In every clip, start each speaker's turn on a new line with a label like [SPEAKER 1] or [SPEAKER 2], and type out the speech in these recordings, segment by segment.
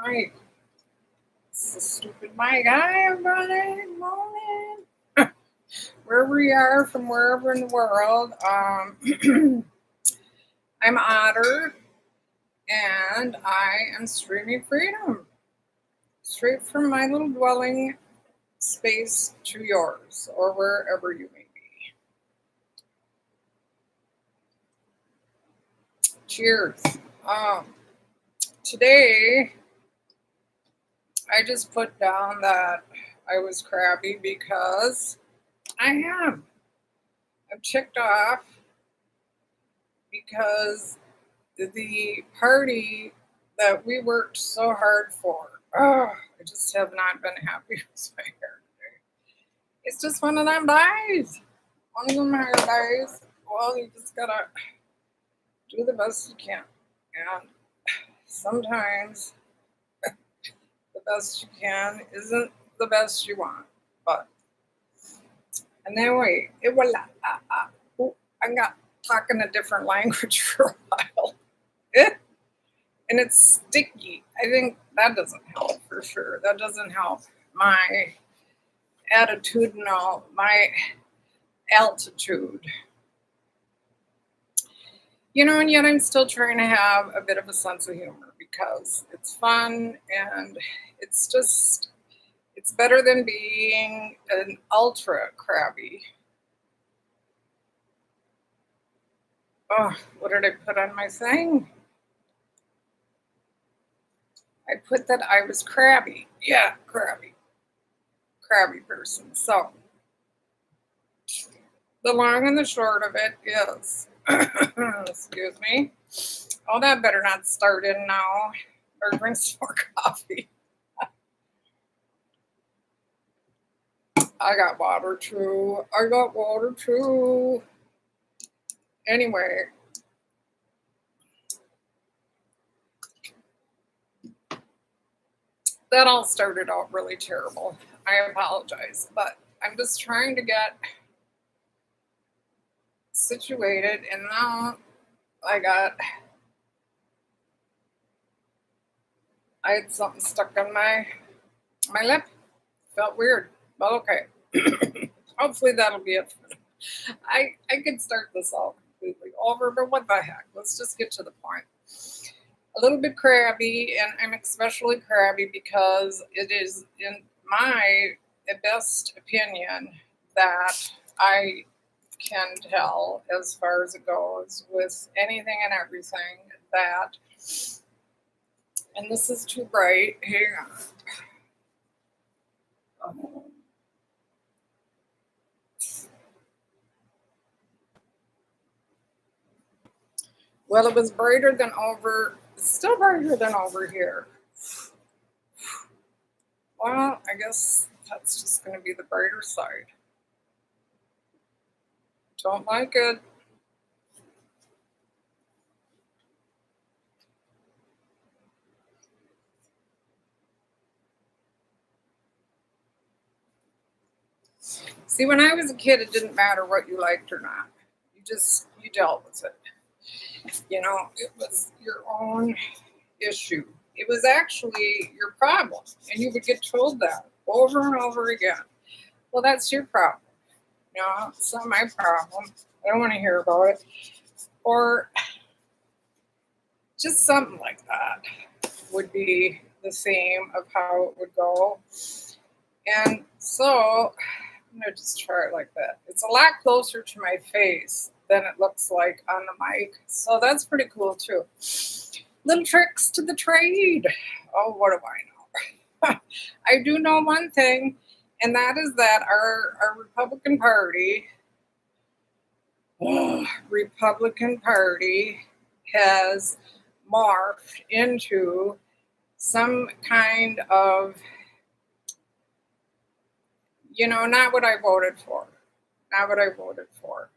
[SPEAKER 1] mic. It's a stupid mic. Hi, everybody. Good morning. Wherever we are, from wherever in the world. I'm Otter, and I am streaming freedom straight from my little dwelling space to yours, or wherever you may be. Cheers. Today, I just put down that I was crabby because I am. I'm ticked off because the party that we worked so hard for, I just have not been happy with my hair today. It's just one of them days. One of them hair days. Well, you just gotta do the best you can. And sometimes the best you can isn't the best you want. But anyway, it will. I got talking a different language for a while. And it's sticky. I think that doesn't help for sure. That doesn't help my attitudinal, my altitude. And yet I'm still trying to have a bit of a sense of humor because it's fun and it's better than being an ultra crabby. Oh, what did I put on my thing? I put that I was crabby. Yeah, crabby. Crabby person. So, the long and the short of it is, excuse me. Oh, that better not start in now or drink some more coffee. I got water too. Anyway, that all started out really terrible. I apologize, but I'm just trying to get situated, and now I had something stuck on my lip. Felt weird, but okay. Hopefully that'll be it. I could start this all completely over, but what the heck? Let's just get to the point. A little bit crabby, and I'm especially crabby because it is, in my best opinion, that I can tell as far as it goes with anything and everything that, and this is too bright. Hang on. Well, it was brighter than still brighter than over here. Well, I guess that's just going to be the brighter side. Don't like it. See, when I was a kid, it didn't matter what you liked or not. You dealt with it. It was your own issue. It was actually your problem, and you would get told that over and over again. Well, that's your problem. It's not my problem. I don't want to hear about it. Or just something like that would be the theme of how it would go. And so I'm going to just try it like that. It's a lot closer to my face than it looks like on the mic. So that's pretty cool too. Little tricks to the trade. Oh, what do I know? I do know one thing, and that is that our Republican Party has morphed into some kind of, not what I voted for. Not what I voted for.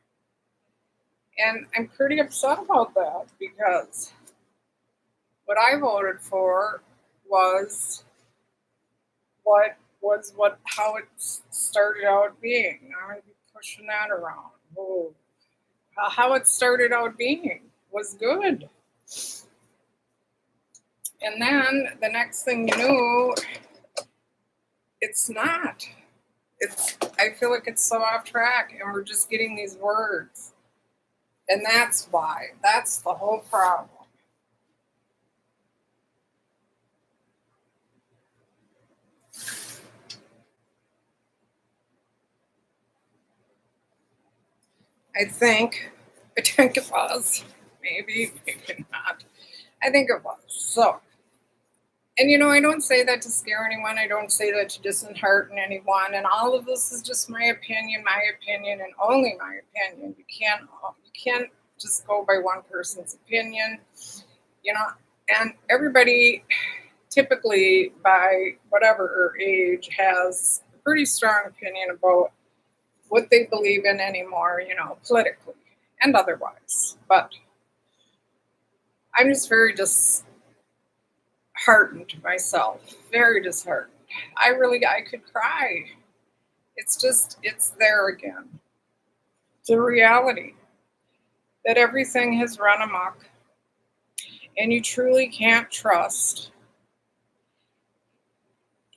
[SPEAKER 1] And I'm pretty upset about that because what I voted for was how it started out being. I'm going to be pushing that around. Whoa. How it started out being was good. And then the next thing you know, it's not. I feel like it's so off track and we're just getting these words. And that's why. That's the whole problem. I think it was. Maybe not. I think it was. So, and I don't say that to scare anyone. I don't say that to dishearten anyone. And all of this is just my opinion, and only my opinion. You can't just go by one person's opinion, you know. And everybody, typically by whatever age, has a pretty strong opinion about what they believe in anymore, politically and otherwise. But I'm just very disheartened myself, very disheartened. I could cry. It's there again. The reality that everything has run amok and you truly can't trust.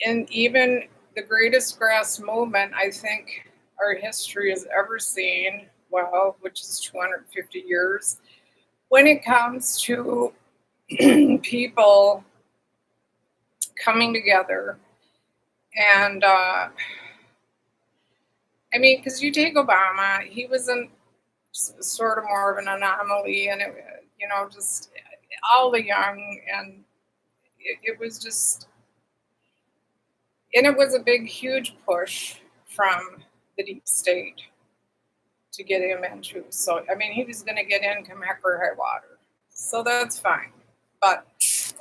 [SPEAKER 1] And even the greatest grass movement I think our history has ever seen, well, which is 250 years, when it comes to people coming together. And because you take Obama, he was sort of more of an anomaly, and just all the young, and it was just, and it was a big, huge push from the deep state to get him into. So he was going to get in come heck or high water. So that's fine, but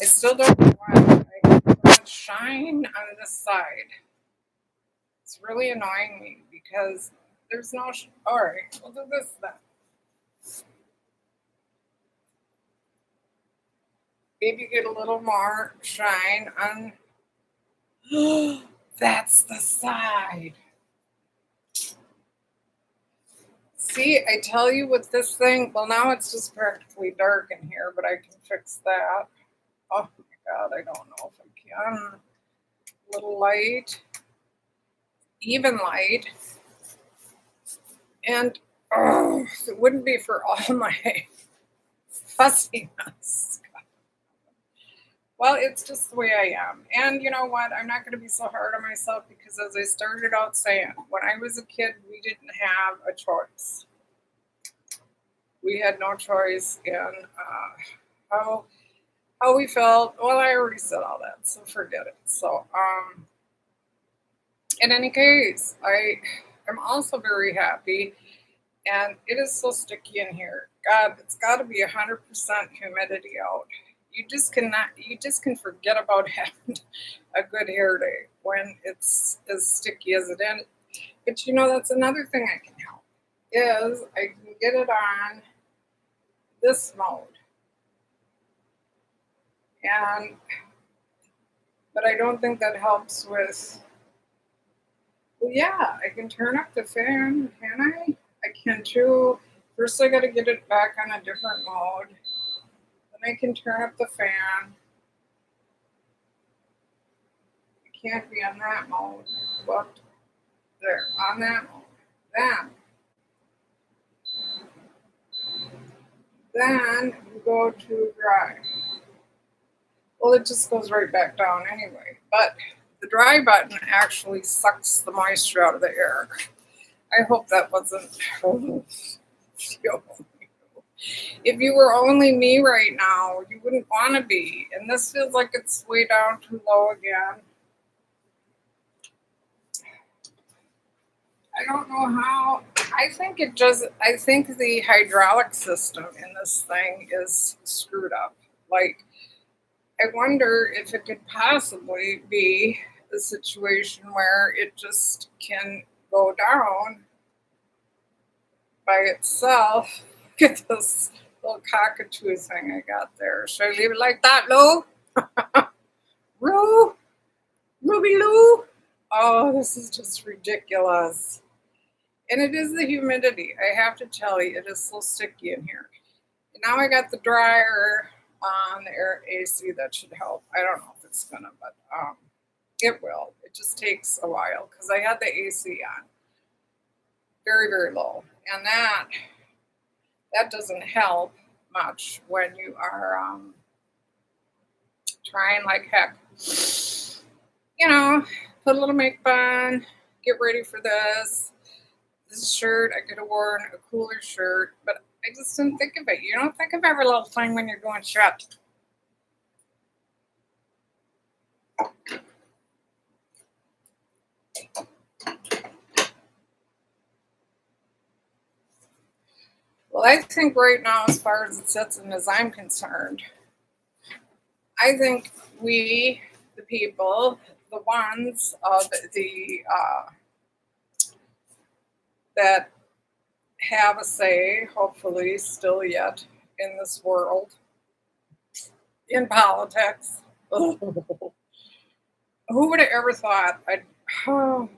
[SPEAKER 1] I still don't know why I have so much shine on this side. It's really annoying me because there's no. All right, we'll do this then. Maybe get a little more shine on. That's the side. See, I tell you with this thing. Well, now it's just practically dark in here, but I can fix that. Oh my God, I don't know if I can. A little light, even light. And if it wouldn't be for all my fussiness. Well, it's just the way I am. And you know what? I'm not going to be so hard on myself because, as I started out saying, when I was a kid, we didn't have a choice. We had no choice in how we felt. Well, I already said all that, so forget it. So, in any case, I am also very happy, and it is so sticky in here. God, it's got to be 100% humidity out. You just can forget about having a good hair day when it's as sticky as it is. But that's another thing I can help is I can get it on this mode, but I don't think that helps with. Well, yeah, I can turn up the fan, can I? I can too. First, I got to get it back on a different mode. Then I can turn up the fan. It can't be on that mode, but there, on that mode. Then you go to dry. Well, it just goes right back down anyway. But the dry button actually sucks the moisture out of the air. I hope that wasn't. If you were only me right now, you wouldn't want to be. And this feels like it's way down too low again. I don't know how. I think the hydraulic system in this thing is screwed up. Like, I wonder if it could possibly be a situation where it just can go down by itself. Look at this little cockatoo thing I got there. Should I leave it like that, Lou? Roo? Ruby Lou? Oh, this is just ridiculous. And it is the humidity. I have to tell you, it is so sticky in here. And now I got the dryer on the air AC. That should help. I don't know if it's gonna, but it will. It just takes a while because I had the AC on very, very low, and that doesn't help much when you are trying like heck. Put a little makeup on, get ready for this shirt. I could have worn a cooler shirt, but I just didn't think of it. You don't think of every little thing when you're doing shit. Well, I think right now, as far as it sits and as I'm concerned, I think we, the people, the ones of the that have a say, hopefully, still yet in this world, in politics. Who would have ever thought I'd ever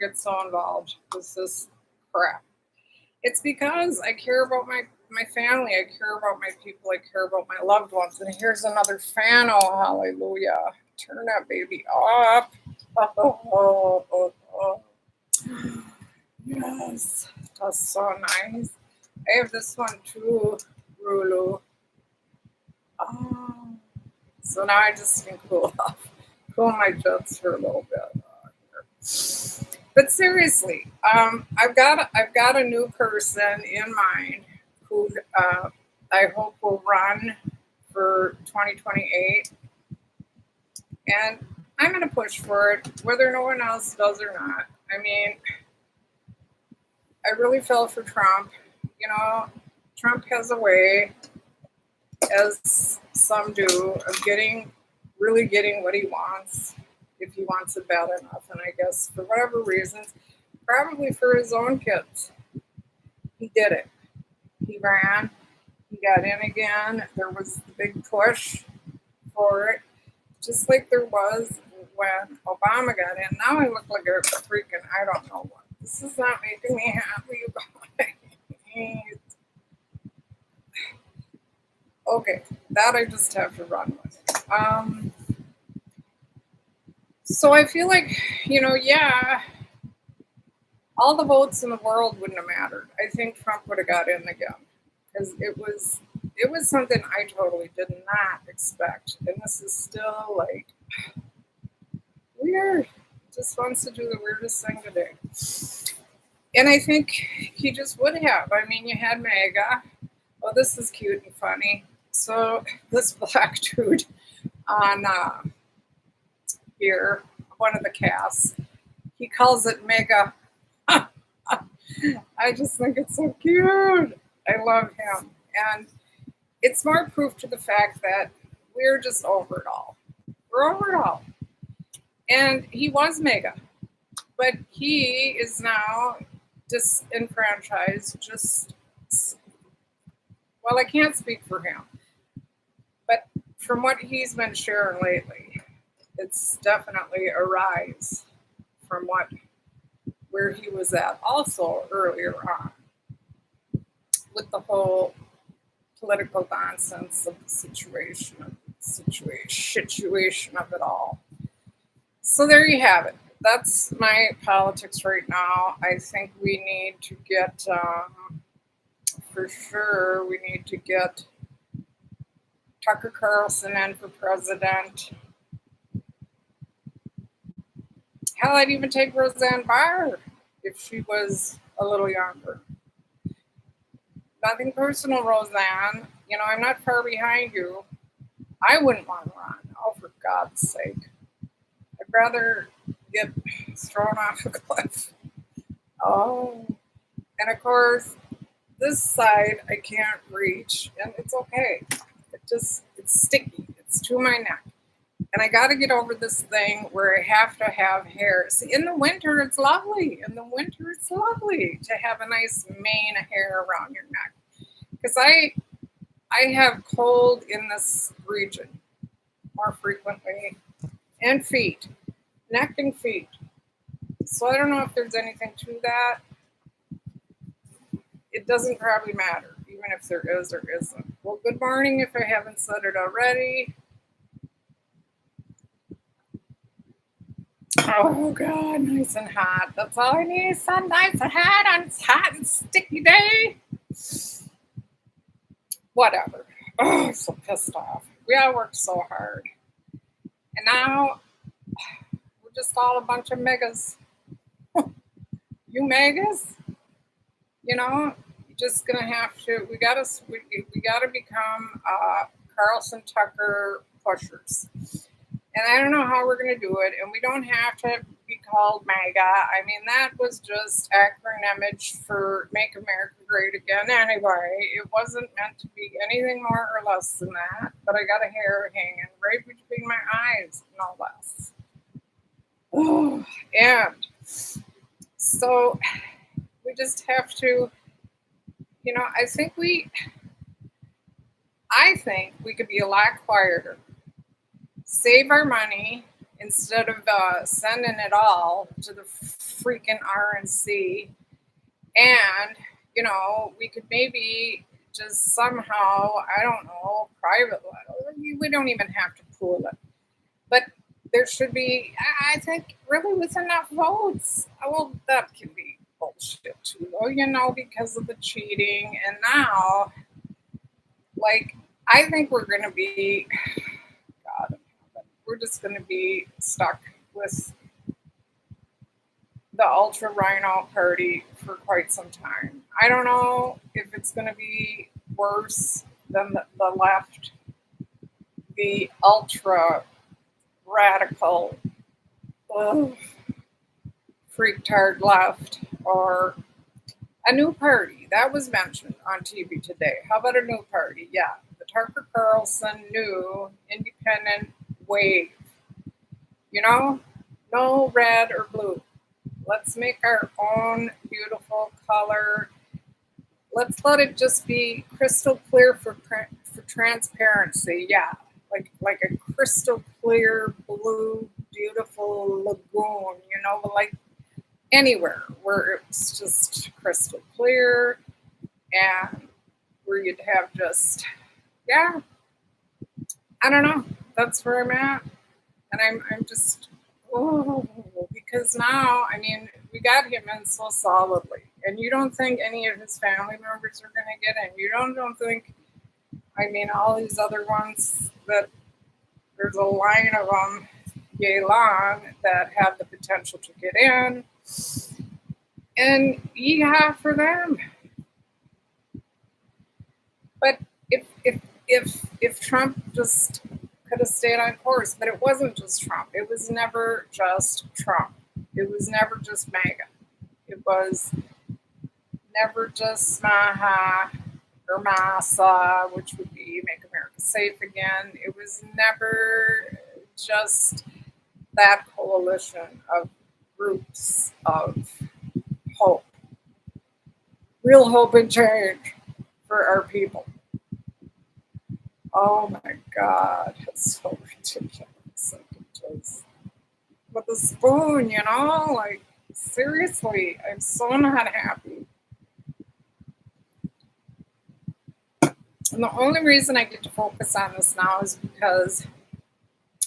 [SPEAKER 1] get so involved with this crap? It's because I care about my family, I care about my people, I care about my loved ones. And here's another fan. Oh, hallelujah. Turn that baby up. Oh. Yes, that's so nice. I have this one too, Rulu. Oh. So now I just can cool my jets for a little bit. But seriously, I've got a new person in mind who I hope will run for 2028, and I'm going to push for it, whether no one else does or not. I mean, I really fell for Trump. Trump has a way, as some do, of really getting what he wants, if he wants it bad enough. And I guess for whatever reasons, probably for his own kids, he did it. He ran, he got in again. There was the big push for it, just like there was when Obama got in. Now I look like a freaking, I don't know what. This is not making me happy, you guys. Okay, that I just have to run with. So I feel like, yeah, all the votes in the world wouldn't have mattered. I think Trump would have got in again because it was something I totally did not expect, and this is still like weird. Just wants to do the weirdest thing today, and I think he just would have. I mean, you had Mega. Oh, this is cute and funny. So this black dude on here, one of the casts, he calls it Mega. I just think it's so cute. I love him. And it's more proof to the fact that we're just over it all. We're over it all. And he was Mega. But he is now disenfranchised. Well, I can't speak for him. But from what he's been sharing lately, it's definitely a rise from where he was at also earlier on with the whole political nonsense of the situation of it all. So there you have it. That's my politics right now. I think we need to get, for sure, we need to get Tucker Carlson in for president. Hell, I'd even take Roseanne Barr if she was a little younger. Nothing personal, Roseanne. I'm not far behind you. I wouldn't want to run. Oh, for God's sake. I'd rather get thrown off a cliff. Oh. And of course, this side I can't reach, and it's okay. It's sticky. It's to my neck. And I got to get over this thing where I have to have hair. See, in the winter, it's lovely. In the winter, it's lovely to have a nice mane of hair around your neck. Because I have cold in this region more frequently. And feet. Neck and feet. So I don't know if there's anything to that. It doesn't probably matter, even even if there is or isn't. Well, good morning if I haven't said it already. Oh God, nice and hot. That's all I need. Sun nice and hot on this hot and sticky day. Whatever. Oh, I'm so pissed off. We all worked so hard. And now we're just all a bunch of megas. You megas? You know, you're just gonna have to. We gotta become Carlson Tucker pushers. And I don't know how we're gonna do it. And we don't have to be called MAGA. I mean, that was just acronymage for Make America Great Again. Anyway, it wasn't meant to be anything more or less than that. But I got a hair hanging right between my eyes, no less. Oh, and so we just have to, I think we could be a lot quieter, save our money instead of sending it all to the freaking RNC, and we could maybe just somehow, I don't know, private. We don't even have to pool it, but there should be, I think, really with enough votes. Well, that can be bullshit too, though, because of the cheating. And now, like, I think we're going to be, God, we're just going to be stuck with the Ultra Rhino Party for quite some time. I don't know if it's going to be worse than the left, the ultra radical, freaktard left, or a new party. That was mentioned on TV today. How about a new party? Yeah, the Tucker Carlson new independent wave. No red or blue. Let's make our own beautiful color. Let's let it just be crystal clear for transparency. Yeah, like a crystal clear blue, beautiful lagoon. Like anywhere where it's just crystal clear, and where you'd have just, yeah, I don't know. That's where I'm at, and I'm just, because now, I mean, we got him in so solidly, and you don't think any of his family members are going to get in. You don't think, I mean, all these other ones that there's a line of them, yay long, that have the potential to get in, and yeehaw for them. But if Trump just could have stayed on course, but it wasn't just Trump. It was never just Trump. It was never just MAGA. It was never just Maha or Massa, which would be Make America Safe Again. It was never just that coalition of groups of hope, real hope and change for our people. Oh my God, it's so ridiculous. Like, it just, with a spoon, like, seriously, I'm so not happy. And the only reason I get to focus on this now is because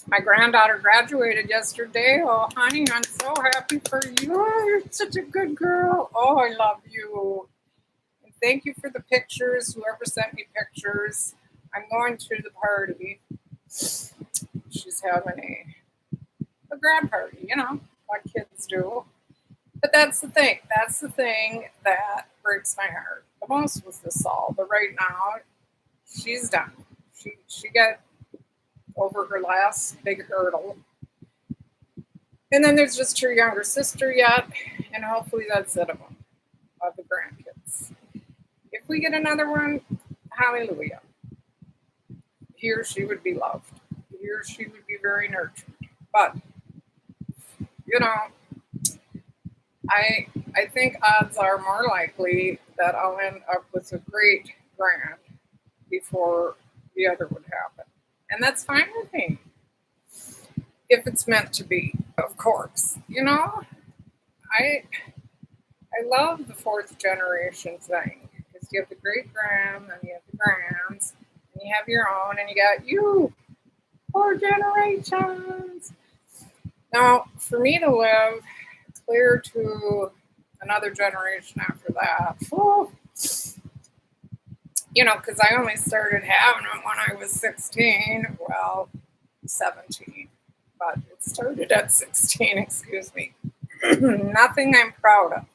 [SPEAKER 1] my granddaughter graduated yesterday. Oh, honey, I'm so happy for you. You're such a good girl. Oh, I love you. And thank you for the pictures, whoever sent me pictures. I'm going to the party. She's having a grad party, like kids do. But that's the thing. That's the thing that breaks my heart the most with this all. But right now, she's done. She got over her last big hurdle. And then there's just her younger sister yet, and hopefully that's it of them, of the grandkids. If we get another one, hallelujah. Here she would be loved. Here she would be very nurtured. But, I think odds are more likely that I'll end up with a great grand before the other would happen. And that's fine with me. If it's meant to be, of course. I love the fourth generation thing. Because You have the great grand, and you have the grands, and you have your own, and you got you, 4 generations. Now, for me to live clear to another generation after that, whew, because I only started having them when I was 16, well, 17, but it started at 16, excuse me. Nothing I'm proud of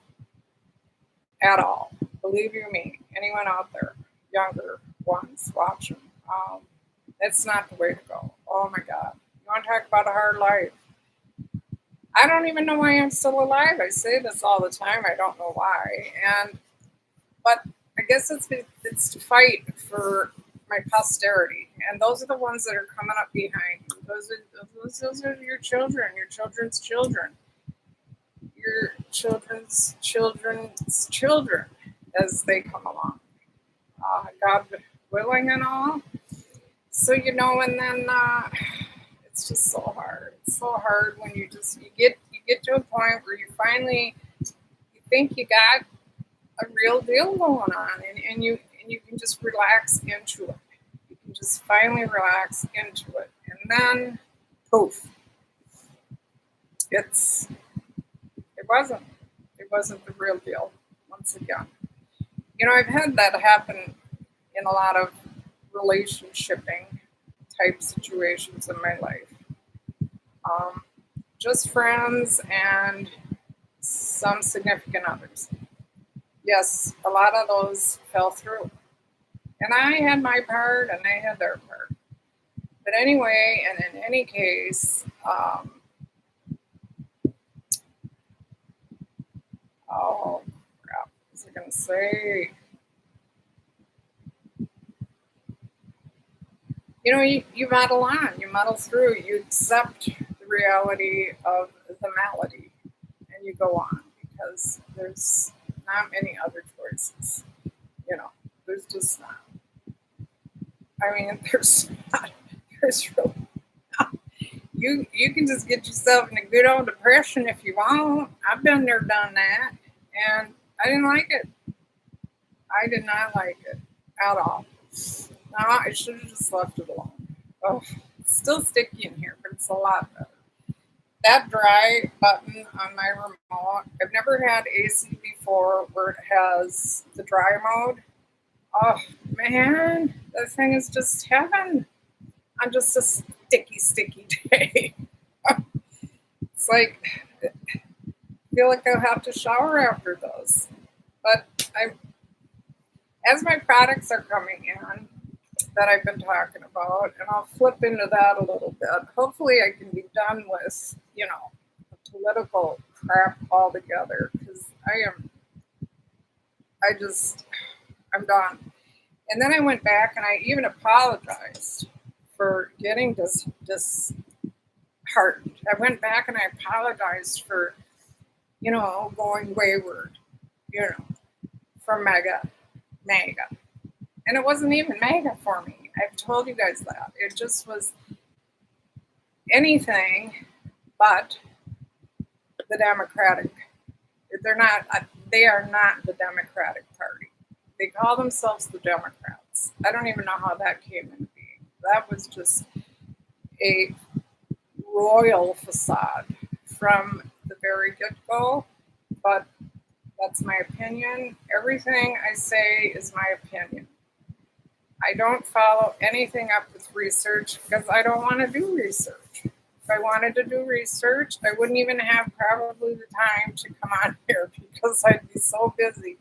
[SPEAKER 1] at all. Believe you me, anyone out there, younger ones watching, it's not the way to go. Oh my God. You want to talk about a hard life? I don't even know why I'm still alive. I say this all the time. I don't know why. But I guess it's to fight for my posterity, and those are the ones that are coming up behind you. Those are your children, your children's children, your children's children's children as they come along. God willing and all. So and then it's just so hard. It's so hard when you get to a point where you think you got a real deal going on, and you can just relax into it. You can just finally relax into it, and then poof, it wasn't the real deal once again. I've had that happen in a lot of relationshiping type situations in my life. Just friends and some significant others. Yes, a lot of those fell through. And I had my part and they had their part. But anyway, and in any case, oh crap, what was I going to say? You muddle on, you muddle through, you accept the reality of the malady, and you go on because there's not many other choices. There's just not. I mean, there's not. There's really not. You can just get yourself in a good old depression if you want. I've been there, done that, and I didn't like it. I did not like it at all. No, I should have just left it alone. Oh, it's still sticky in here, but it's a lot better. That dry button on my remote, I've never had AC before where it has the dry mode. Oh, man, that thing is just heaven on just a sticky day. It's like, I feel like I'll have to shower after those. But as my products are coming in, that I've been talking about, and I'll flip into that a little bit. Hopefully I can be done with, the political crap altogether, because I'm done. And then I went back and I even apologized for getting disheartened. I went back and I apologized for, going wayward, from mega. And it wasn't even mega for me. I've told you guys that. It just was anything but the Democratic. They are not the Democratic Party. They call themselves the Democrats. I don't even know how that came into being. That was just a royal facade from the very get-go. But that's my opinion. Everything I say is my opinion. I don't follow anything up with research because I don't want to do research. If I wanted to do research, I wouldn't even have probably the time to come on here because I'd be so busy,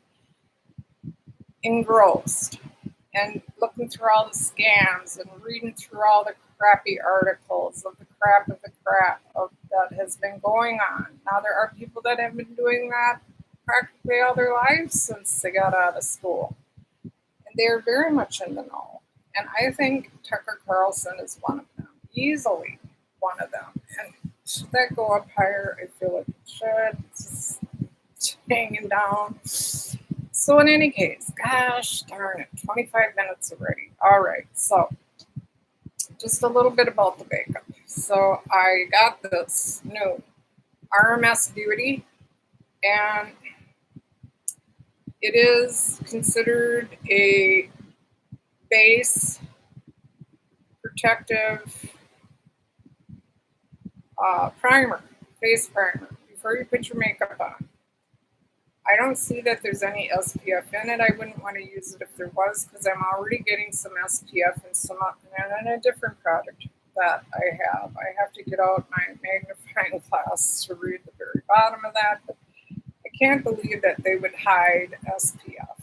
[SPEAKER 1] engrossed, and looking through all the scams and reading through all the crappy articles of the crap that has been going on. Now, there are people that have been doing that practically all their lives since they got out of school. They're very much in the know. And I think Tucker Carlson is one of them, easily one of them. And should that go up higher? I feel like it should. It's just hanging down. So in any case, gosh darn it, 25 minutes already. All right, so just a little bit about the makeup. So I got this new RMS Beauty, and It is considered a base protective primer, face primer, before you put your makeup on. I don't see that there's any SPF in it. I wouldn't want to use it if there was, because I'm already getting some SPF and some in a different product that I have. I have to get out my magnifying glass to read the very bottom of that. But I can't believe that they would hide SPF.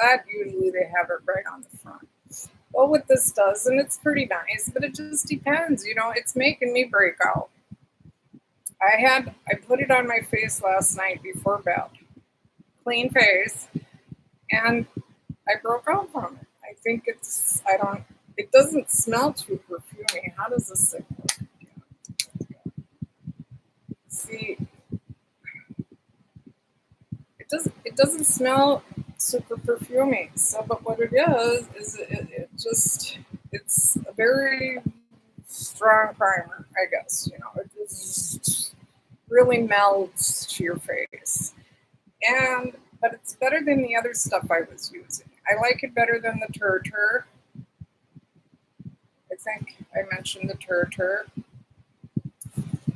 [SPEAKER 1] That usually they have it right on the front. Well, what this does, and it's pretty nice, but it just depends. It's making me break out. I put it on my face last night before bed. Clean face, and I broke out from it. I think it doesn't smell too perfumey. How does this thing work? See, it doesn't smell super perfumey. So, but what it is it's a very strong primer, I guess. It just really melds to your face. But it's better than the other stuff I was using. I like it better than the Tur. I think I mentioned the Tur.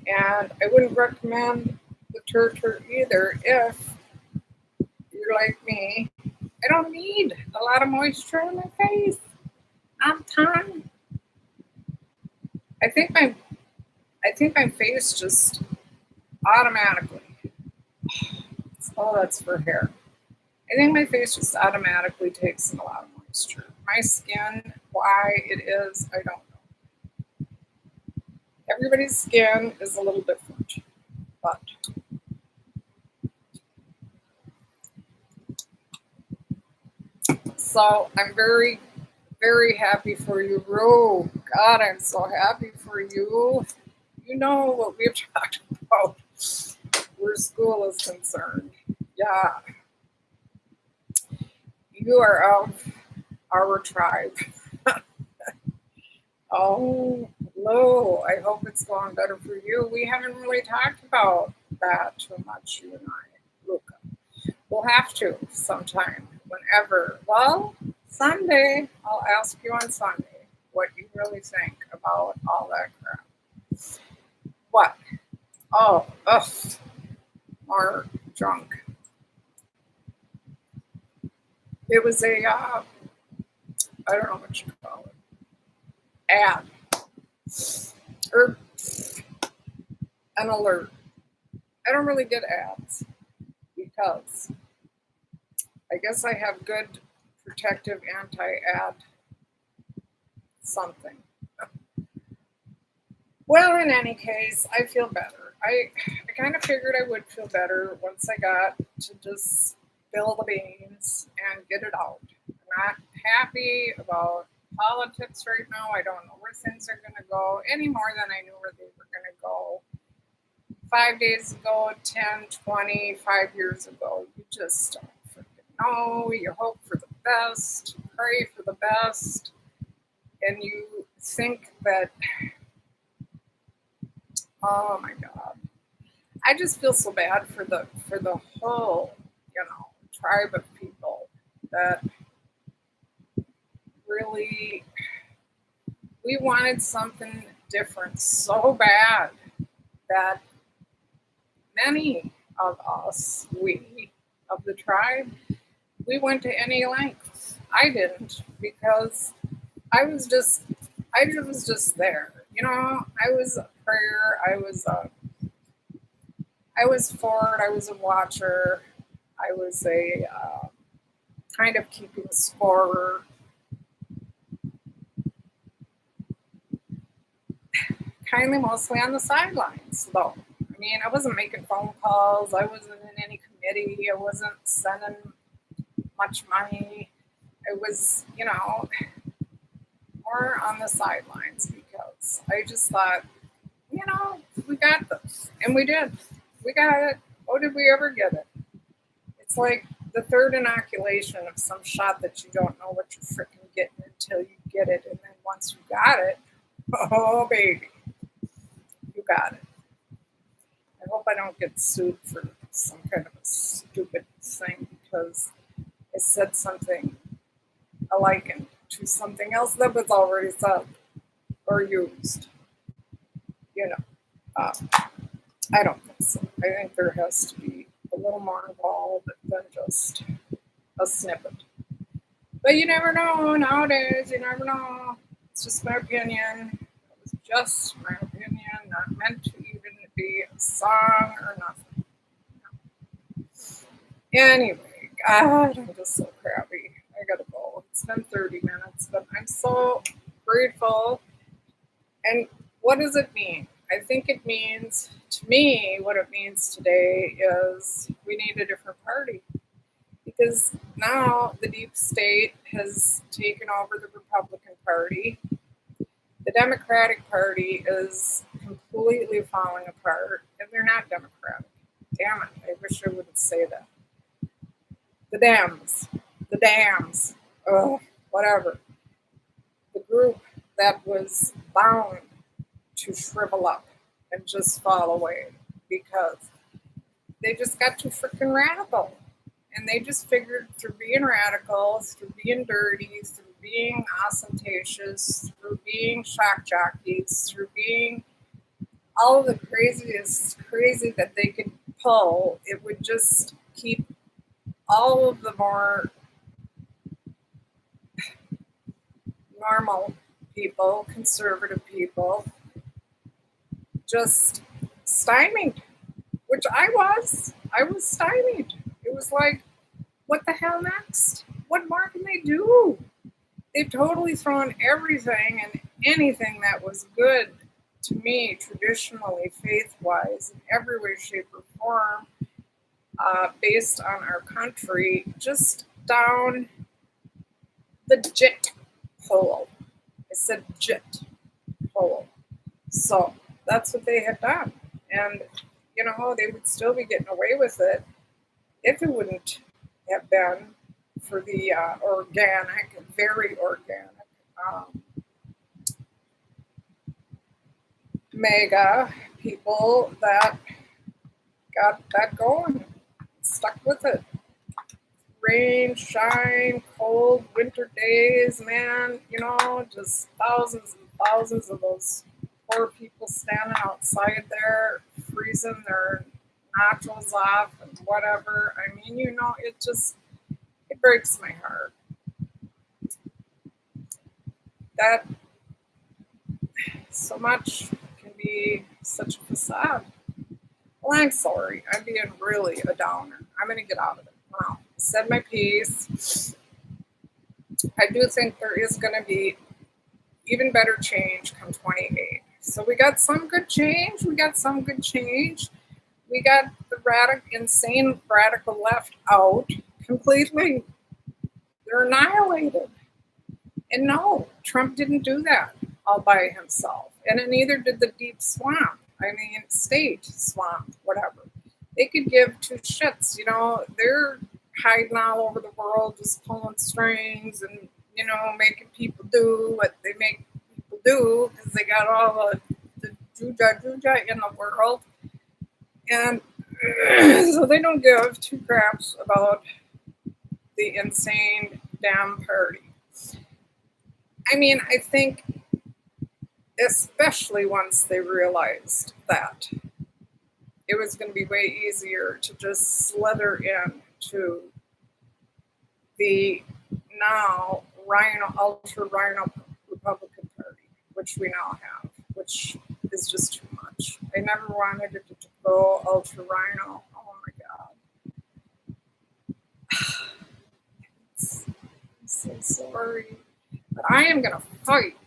[SPEAKER 1] And I wouldn't recommend the Tur either if you're like me. I don't need a lot of moisture on my face all the time. I think my face just automatically. Oh, that's for hair. I think my face just automatically takes in a lot of moisture. My skin, why it is, I don't know. Everybody's skin is a little different, but so I'm very, very happy for you, Ro. God, I'm so happy for you. You know what we've talked about where school is concerned. Yeah. You are of our tribe. Oh, hello. I hope it's going better for you. We haven't really talked about that too much, you and I, Luca. We'll have to sometime, whenever. Well, Sunday. I'll ask you on Sunday what you really think about all that crap. What? Oh, ugh. More drunk. It was I don't know what you call it, ad, or an alert. I don't really get ads because I guess I have good protective anti-ad something. Well, in any case, I feel better. I kind of figured I would feel better once I got to just spill the beans and get it out. I'm not happy about politics right now. I don't know where things are going to go any more than I knew where they were going to go 5 days ago, 10, 20, 5 years ago. You just don't freaking know. You hope for the best, pray for the best, and you think that, oh my God. I just feel so bad for the whole, tribe of people that really we wanted something different so bad that many of us, we of the tribe, we went to any lengths. I didn't because I was just there. I was a prayer. I was for it. I was a watcher. I was a kind of keeping score. Kind of mostly on the sidelines, though. I mean, I wasn't making phone calls. I wasn't in any committee. I wasn't sending much money. It was, more on the sidelines because I just thought, we got this. And we did. We got it. Oh, did we ever get it? It's like the third inoculation of some shot that you don't know what you're freaking getting until you get it. And then once you got it, oh, baby, you got it. I hope I don't get sued for some kind of a stupid thing because I said something alike to something else that was already said or used. You know, uh, I don't think so. I think there has to be a little more involved than just a snippet. But you never know nowadays. You never know. It's just my opinion. It was just my opinion, not meant to even be a song or nothing. Anyway, God, I'm just so crabby. I gotta go. It's been 30 minutes, but I'm so grateful. And what does it mean? I think it means, to me, what it means today is we need a different party because now the deep state has taken over the Republican Party. The Democratic Party is completely falling apart, and they're not democratic. Damn it, I wish I wouldn't say that. The Dems, the Dams, ugh, whatever. The group that was bound to shrivel up and just fall away because they just got too freaking radical. And they just figured through being radical, through being dirty, through being ostentatious, through being shock jockeys, through being all of the craziest crazy that they could pull, it would just keep all of the more normal people, conservative people, just stymied, which I was. I was stymied. It was like, what the hell next? What more can they do? They've totally thrown everything and anything that was good to me, traditionally, faith wise, in every way, shape, or form, based on our country, just down the jit hole. I said jit hole. So that's what they had done. And, they would still be getting away with it if it wouldn't have been for the organic, very organic, um, mega people that got that going, stuck with it. Rain, shine, cold, winter days, man, just thousands and thousands of those poor people standing outside there, freezing their nostrils off and whatever. I mean, it breaks my heart. That so much can be such a facade. Well, I'm sorry. I'm being really a downer. I'm going to get out of it. Wow. I said my piece. I do think there is going to be even better change come 28. So we got some good change. We got the insane radical left out completely. They're annihilated. And no, Trump didn't do that all by himself. And neither did the deep swamp. State swamp, whatever. They could give two shits. They're hiding all over the world, just pulling strings and, making people do what they make people do because they got all the juja in the world. And so they don't give two craps about the insane damn party. I think especially once they realized that it was going to be way easier to just slither into the now ultra rhino Republican Party, which we now have, which is just too much. I never wanted it to go ultra rhino. Oh my God. I'm so sorry. But I am going to fight.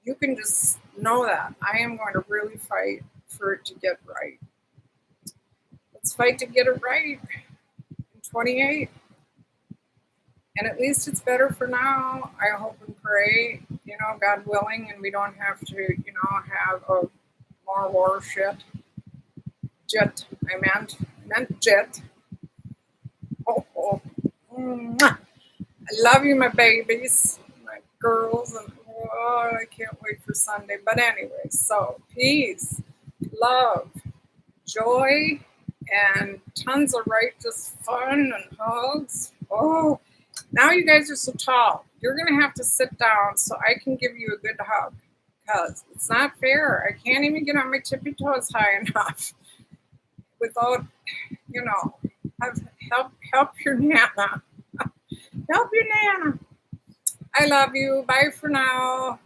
[SPEAKER 1] You can just know that. I am going to really fight for it to get right. Let's fight to get it right in 28. And at least it's better for now. I hope and pray, God willing, and we don't have to, have a more war shit. Jet. I meant jet. Oh. Mwah. I love you, my babies, my girls, and I can't wait for Sunday. But anyway, so peace, love, joy, and tons of righteous fun and hugs. Oh, Now you guys are so tall. You're going to have to sit down so I can give you a good hug because it's not fair. I can't even get on my tippy toes high enough without, you know, help your Nana. Help your Nana. I love you. Bye for now.